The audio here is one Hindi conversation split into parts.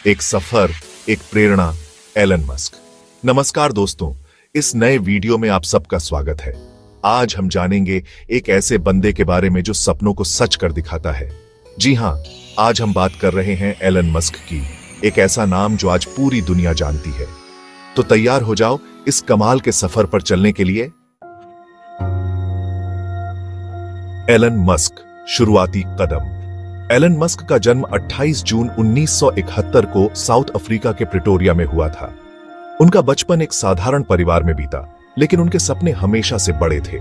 एक सफर, एक प्रेरणा, एलन मस्क। नमस्कार दोस्तों, इस नए वीडियो में आप सबका स्वागत है। आज हम जानेंगे एक ऐसे बंदे के बारे में जो सपनों को सच कर दिखाता है। जी हां, आज हम बात कर रहे हैं एलन मस्क की, एक ऐसा नाम जो आज पूरी दुनिया जानती है। तो तैयार हो जाओ इस कमाल के सफर पर चलने के लिए। एलन मस्क, शुरुआती कदम। एलन मस्क का जन्म 28 जून 1971 को साउथ अफ्रीका के प्रिटोरिया में हुआ था। उनका बचपन एक साधारण परिवार में बीता, लेकिन उनके सपने हमेशा से बड़े थे।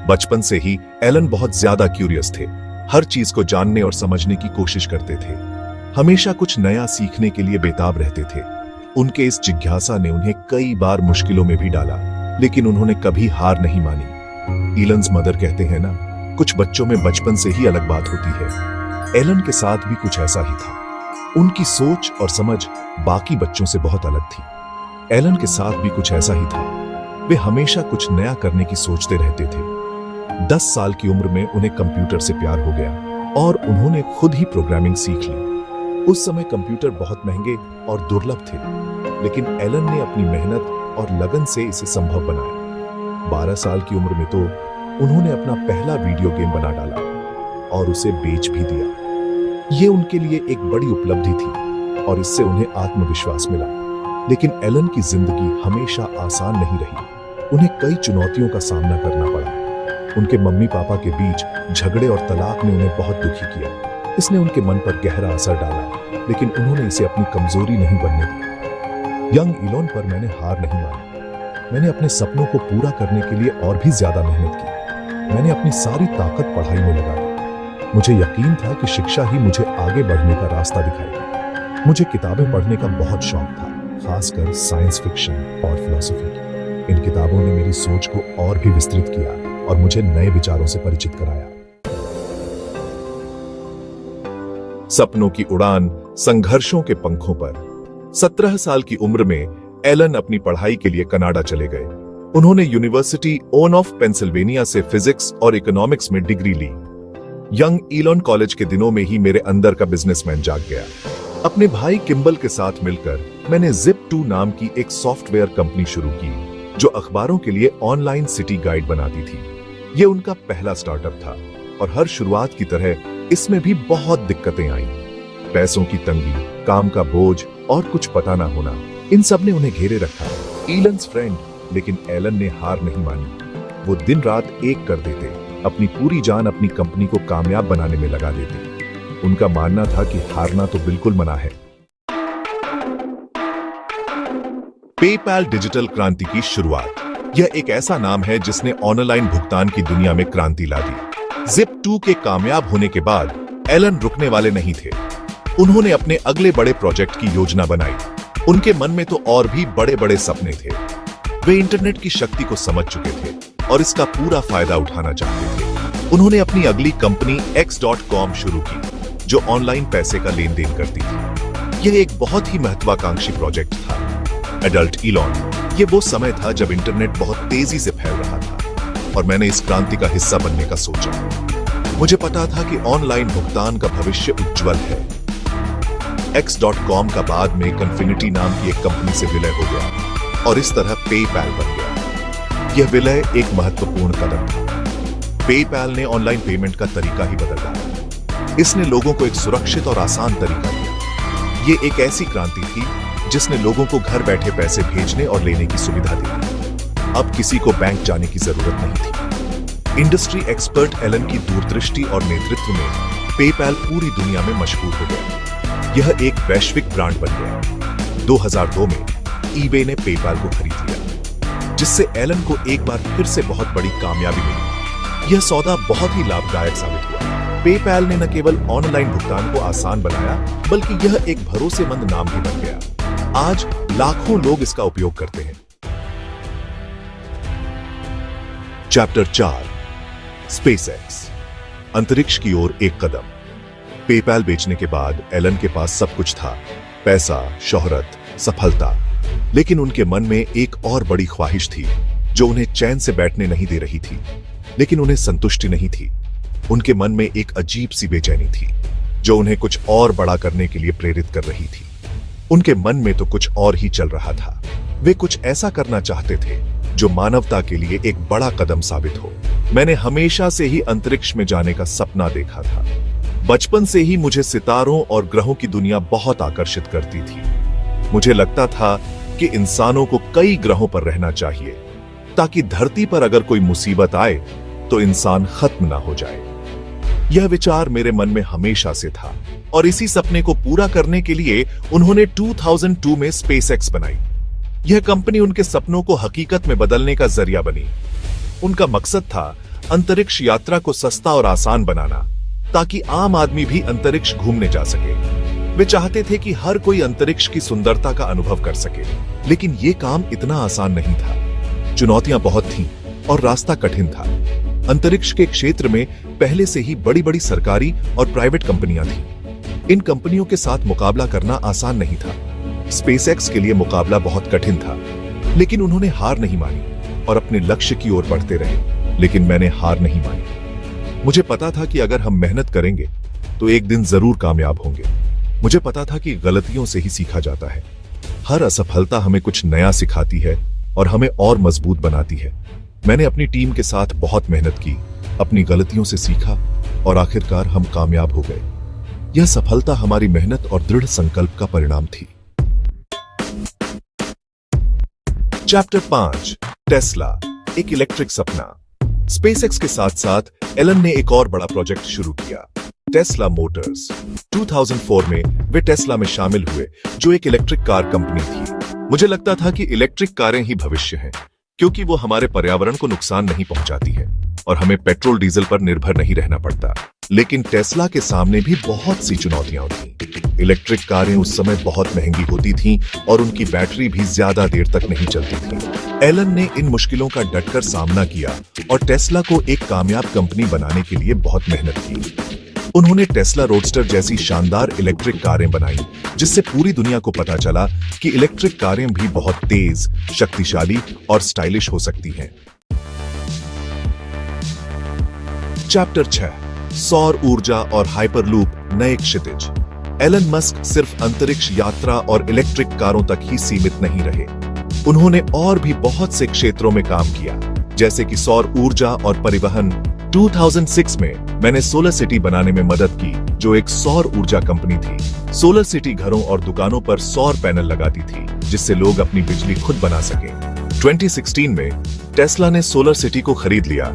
बचपन से ही एलन बहुत ज्यादा क्यूरियस थे, हर चीज को जानने और समझने की कोशिश करते थे, हमेशा कुछ नया सीखने के लिए बेताब रहते थे। उनके इस जिज्ञासा ने उन्हें कई बार मुश्किलों में भी डाला, लेकिन उन्होंने कभी हार नहीं मानी। एलन्स मदर कहते हैं ना, कुछ बच्चों में बचपन से ही अलग बात होती है। एलन के साथ भी कुछ ऐसा ही था। उनकी सोच और समझ बाकी बच्चों से बहुत अलग थी। एलन के साथ भी कुछ ऐसा ही था। वे हमेशा कुछ नया करने की सोचते रहते थे। 10 साल की उम्र में उन्हें कंप्यूटर से प्यार हो गया और उन्होंने खुद ही प्रोग्रामिंग सीख ली। उस समय कंप्यूटर बहुत महंगे और दुर्लभ थे, लेकिन एलन ने अपनी मेहनत और लगन से इसे संभव बनाया। 12 साल की उम्र में तो उन्होंने अपना पहला वीडियो गेम बना डाला और उसे बेच भी दिया। ये उनके लिए एक बड़ी उपलब्धि थी और इससे उन्हें आत्मविश्वास मिला। लेकिन एलन की जिंदगी हमेशा आसान नहीं रही। उन्हें कई चुनौतियों का सामना करना पड़ा। उनके मम्मी पापा के बीच झगड़े और तलाक ने उन्हें बहुत दुखी किया। इसने उनके मन पर गहरा असर डाला, लेकिन उन्होंने इसे अपनी कमजोरी नहीं बनने दी। यंग इलोन पर मैंने हार नहीं मानी। मैंने अपने सपनों को पूरा करने के लिए और भी ज्यादा मेहनत की। मैंने अपनी सारी ताकत पढ़ाई में लगा दी। मुझे यकीन था कि शिक्षा ही मुझे आगे बढ़ने का रास्ता दिखाएगी। मुझे किताबें पढ़ने का बहुत शौक था, खासकर साइंस फिक्शन और फिलॉसफी की। इन किताबों ने मेरी सोच को और भी विस्तृत किया और मुझे नए विचारों से परिचित कराया। सपनों की उड़ान, संघर्षों के पंखों पर। 17 साल की उम्र में एलन अपनी पढ़ाई के लिए कनाडा चले गए। उन्होंने यूनिवर्सिटी ओन ऑफ पेंसिल्वेनिया से फिजिक्स और इकोनॉमिक्स में डिग्री ली। यंग इलोन कॉलेज के दिनों में ही मेरे अंदर का बिजनेसमैन जाग गया। अपने भाई किम्बल के साथ मिलकर मैंने Zip2 नाम की एक सॉफ्टवेयर कंपनी शुरू की, जो अखबारों के लिए ऑनलाइन सिटी गाइड बनाती थी। ये उनका पहला स्टार्टअप था और हर शुरुआत की तरह इसमें भी बहुत दिक्कतें आईं। पैसों की तंगी, काम का बोझ और कुछ पता ना होना, इन सब ने उन्हें घेरे रखा। एलन्स फ्रेंड, लेकिन एलन ने हार नहीं मानी। वो दिन रात एक कर देते, अपनी पूरी जान अपनी कंपनी को कामयाब बनाने में लगा देते। उनका मानना था कि हारना तो बिल्कुल मना है। पेपैल डिजिटल क्रांति की शुरुआत। यह एक ऐसा नाम है जिसने ऑनलाइन भुगतान की दुनिया में क्रांति ला दी। Zip2 के कामयाब होने के बाद एलन रुकने वाले नहीं थे। उन्होंने अपने अगले बड़े प्रोजेक्ट की योजना बनाई। उनके मन में तो और भी बड़े बड़े सपने थे। वे इंटरनेट की शक्ति को समझ चुके थे और इसका पूरा फायदा उठाना चाहते थे। उन्होंने अपनी अगली कंपनी X.com शुरू की, जो ऑनलाइन पैसे का लेन देन करती थी। यह एक बहुत ही महत्वाकांक्षी प्रोजेक्ट था। एडल्ट इलॉन, ये वो समय था जब इंटरनेट बहुत तेजी से फैल रहा था और मैंने इस क्रांति का हिस्सा बनने का सोचा। मुझे पता था कि ऑनलाइन भुगतान का भविष्य उज्जवल है। X.com का बाद में कन्फिनिटी नाम की एक कंपनी से विलय हो गया और इस तरह पेपैल बन गया। यह विलय एक महत्वपूर्ण कदम था। पेपैल ने ऑनलाइन पेमेंट का तरीका ही बदल डाला। इसने लोगों को एक सुरक्षित और आसान तरीका दिया। ये एक ऐसी क्रांति थी जिसने लोगों को घर बैठे पैसे भेजने और लेने की सुविधा दी। अब किसी को बैंक जाने की जरूरत नहीं थी। इंडस्ट्री एक्सपर्ट एलन की दूरदृष्टि और नेतृत्व में पेपैल पूरी दुनिया में मशहूर हो गया। यह एक वैश्विक ब्रांड बन गया। 2002 में ईबे ने पेपैल को खरीद लिया, जिससे एलन को एक बार फिर से बहुत बड़ी कामयाबी मिली। यह सौदा बहुत ही लाभदायक साबित हुआ। पेपैल ने न केवल ऑनलाइन भुगतान को आसान बनाया, बल्कि यह एक भरोसेमंद नाम भी बन गया। आज लाखों लोग इसका उपयोग करते हैं। चैप्टर 4, स्पेसएक्स, अंतरिक्ष की ओर एक कदम। पेपैल बेचने के बाद एलन के पास सब कुछ था, पैसा, शोहरत, सफलता, लेकिन उनके मन में एक और बड़ी ख्वाहिश थी जो उन्हें चैन से बैठने नहीं दे रही थी। लेकिन उन्हें संतुष्टि नहीं थी। उनके मन में एक अजीब सी बेचैनी थी जो उन्हें कुछ और बड़ा करने के लिए प्रेरित कर रही थी। उनके मन में तो कुछ और ही चल रहा था। वे कुछ ऐसा करना चाहते थे जो मानवता के लिए एक बड़ा कदम साबित हो। मैंने हमेशा से ही अंतरिक्ष में जाने का सपना देखा था। बचपन से ही मुझे सितारों और ग्रहों की दुनिया बहुत आकर्षित करती थी। मुझे लगता था कि इंसानों को कई ग्रहों पर रहना चाहिए ताकि धरती पर अगर कोई मुसीबत आए तो इंसान खत्म ना हो जाए। यह विचार मेरे मन में हमेशा से था और इसी सपने को पूरा करने के लिए उन्होंने 2002 में स्पेसएक्स बनाई। यह कंपनी उनके सपनों को हकीकत में बदलने का जरिया बनी। उनका मकसद था अंतरिक्ष यात्रा को सस्ता और आसान बनाना ताकि आम आदमी भी अंतरिक्ष घूमने जा सके। वे चाहते थे कि हर कोई अंतरिक्ष की सुंदरता का अनुभव कर सके, लेकिन यह काम इतना आसान नहीं था। चुनौतियां बहुत थीं और रास्ता कठिन था। अंतरिक्ष के क्षेत्र में पहले से ही बड़ी बड़ी सरकारी और प्राइवेट कंपनियां थीं। इन कंपनियों के साथ मुकाबला करना आसान नहीं था। स्पेसएक्स के लिए मुकाबला बहुत कठिन था, लेकिन उन्होंने हार नहीं मानी और अपने लक्ष्य की ओर बढ़ते रहे। लेकिन मैंने हार नहीं मानी। मुझे पता था कि अगर हम मेहनत करेंगे तो एक दिन जरूर कामयाब होंगे। मुझे पता था कि गलतियों से ही सीखा जाता है। हर असफलता हमें कुछ नया सिखाती है और हमें और मजबूत बनाती है। मैंने अपनी टीम के साथ बहुत मेहनत की, अपनी गलतियों से सीखा और आखिरकार हम कामयाब हो गए। यह सफलता हमारी मेहनत और दृढ़ संकल्प का परिणाम थी। चैप्टर 5, टेस्ला, एक इलेक्ट्रिक सपना। स्पेसएक्स के साथ साथ एलन ने एक और बड़ा प्रोजेक्ट शुरू किया, टेस्ला मोटर्स। 2004 में वे टेस्ला में शामिल हुए, जो एक इलेक्ट्रिक कार कंपनी थी। मुझे लगता था कि इलेक्ट्रिक कारें ही भविष्य हैं, क्योंकि वो हमारे पर्यावरण को नुकसान नहीं पहुंचाती है और हमें पेट्रोल डीजल पर निर्भर नहीं रहना पड़ता। लेकिन टेस्ला के सामने भी बहुत सी चुनौतियां थीं। इलेक्ट्रिक कारें उस समय बहुत महंगी होती थीं और उनकी बैटरी भी ज्यादा देर तक नहीं चलती थी। एलन ने इन मुश्किलों का डटकर सामना किया और टेस्ला को एक कामयाब कंपनी बनाने के लिए बहुत मेहनत की। उन्होंने टेस्ला रोडस्टर जैसी शानदार इलेक्ट्रिक कारें बनाई, जिससे पूरी दुनिया को पता चला कि इलेक्ट्रिक कारें भी बहुत तेज, शक्तिशाली और स्टाइलिश हो सकती हैं। चैप्टर 6, सौर ऊर्जा और हाइपरलूप, नए क्षितिज। एलन मस्क सिर्फ अंतरिक्ष यात्रा और इलेक्ट्रिक कारों तक ही सीमित नहीं रहे। उन्होंने और भी बहुत से क्षेत्रों में काम किया, जैसे कि सौर ऊर्जा और परिवहन। 2006 में मैंने सोलर सिटी बनाने में मदद की, जो एक सौर ऊर्जा कंपनी थी। सोलर सिटी घरों और दुकानों पर सौर पैनल लगाती थी, जिससे लोग अपनी बिजली खुद बना सकें। 2016 में टेस्ला ने सोलर सिटी को खरीद लिया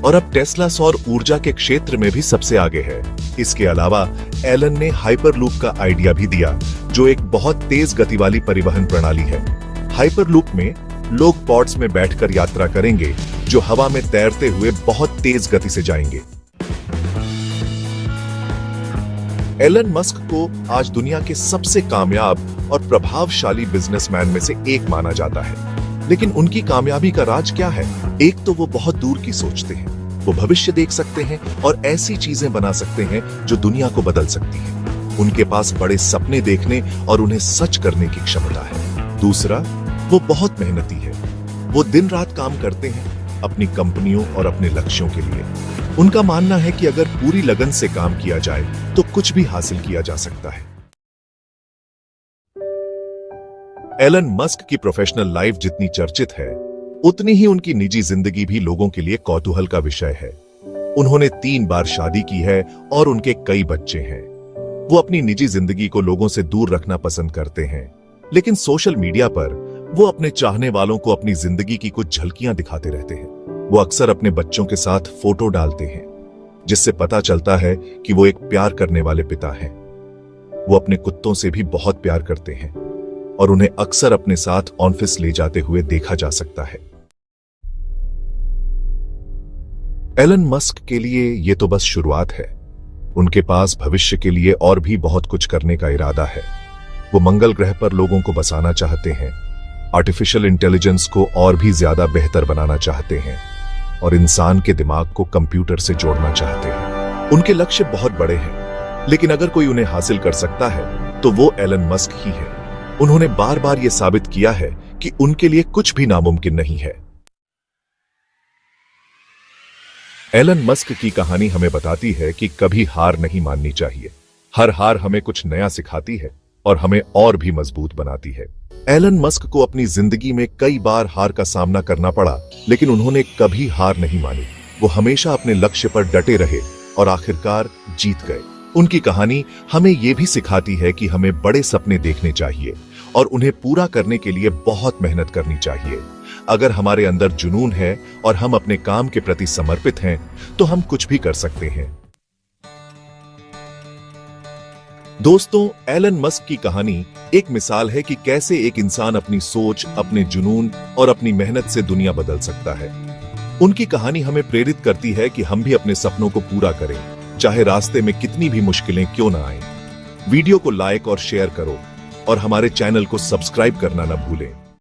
और अब टेस्ला सौर ऊर्जा के क्षेत्र में भी सबसे आगे है। इसके अलावा एलन ने हाइपरलूप का आइडिया भी दिया, जो एक बहुत तेज गति वाली परिवहन प्रणाली है। हाइपरलूप में लोग पॉड्स में बैठकर यात्रा करेंगे, जो हवा में तैरते हुए बहुत तेज गति से जाएंगे। एलन मस्क को आज दुनिया के सबसे कामयाब और प्रभावशाली बिजनेसमैन में से एक माना जाता है। लेकिन उनकी कामयाबी का राज क्या है? एक तो वो बहुत दूर की सोचते हैं। वो भविष्य देख सकते हैं और ऐसी चीजें बना सकते हैं जो दुनिया को बदल सकती हैं। उनके पास बड़े सपने देखने और उन्हें सच करने की क्षमता है। दूसरा, वो बहुत मेहनती है। वो दिन रात काम करते हैं अपनी कंपनियों और अपने लक्ष्यों के लिए। उनका मानना है कि अगर पूरी लगन से काम किया जाए तो कुछ भी हासिल किया जा सकता है। एलन मस्क की प्रोफेशनल लाइफ जितनी चर्चित है, उतनी ही उनकी निजी जिंदगी भी लोगों के लिए कौतूहल का विषय है। उन्होंने 3 बार शादी की है और उनके कई बच्चे हैं। वो अपनी निजी जिंदगी को लोगों से दूर रखना पसंद करते हैं, लेकिन सोशल मीडिया पर वो अपने चाहने वालों को अपनी जिंदगी की कुछ झलकियां दिखाते रहते हैं। वो अक्सर अपने बच्चों के साथ फोटो डालते हैं, जिससे पता चलता है कि वो एक प्यार करने वाले पिता हैं। वो अपने कुत्तों से भी बहुत प्यार करते हैं और उन्हें अक्सर अपने साथ ऑफिस ले जाते हुए देखा जा सकता है। एलन मस्क के लिए ये तो बस शुरुआत है। उनके पास भविष्य के लिए और भी बहुत कुछ करने का इरादा है। वो मंगल ग्रह पर लोगों को बसाना चाहते हैं, आर्टिफिशियल इंटेलिजेंस को और भी ज्यादा बेहतर बनाना चाहते हैं और इंसान के दिमाग को कंप्यूटर से जोड़ना चाहते हैं। उनके लक्ष्य बहुत बड़े हैं, लेकिन अगर कोई उन्हें हासिल कर सकता है तो वो एलन मस्क ही है। उन्होंने बार बार यह साबित किया है कि उनके लिए कुछ भी नामुमकिन नहीं है। एलन मस्क की कहानी हमें बताती है कि कभी हार नहीं माननी चाहिए। हर हार हमें कुछ नया सिखाती है और हमें और भी मजबूत बनाती है। एलन मस्क को अपनी जिंदगी में कई बार हार का सामना करना पड़ा, लेकिन उन्होंने कभी हार नहीं मानी। वो हमेशा अपने लक्ष्य पर डटे रहे और आखिरकार जीत गए। उनकी कहानी हमें ये भी सिखाती है कि हमें बड़े सपने देखने चाहिए और उन्हें पूरा करने के लिए बहुत मेहनत करनी चाहिए। अगर हमारे अंदर जुनून है और हम अपने काम के प्रति समर्पित हैं, तो हम कुछ भी कर सकते हैं। दोस्तों, एलन मस्क की कहानी एक मिसाल है कि कैसे एक इंसान अपनी सोच, अपने जुनून और अपनी मेहनत से दुनिया बदल सकता है। उनकी कहानी हमें प्रेरित करती है कि हम भी अपने सपनों को पूरा करें, चाहे रास्ते में कितनी भी मुश्किलें क्यों ना आएं। वीडियो को लाइक और शेयर करो और हमारे चैनल को सब्सक्राइब करना न भूलें।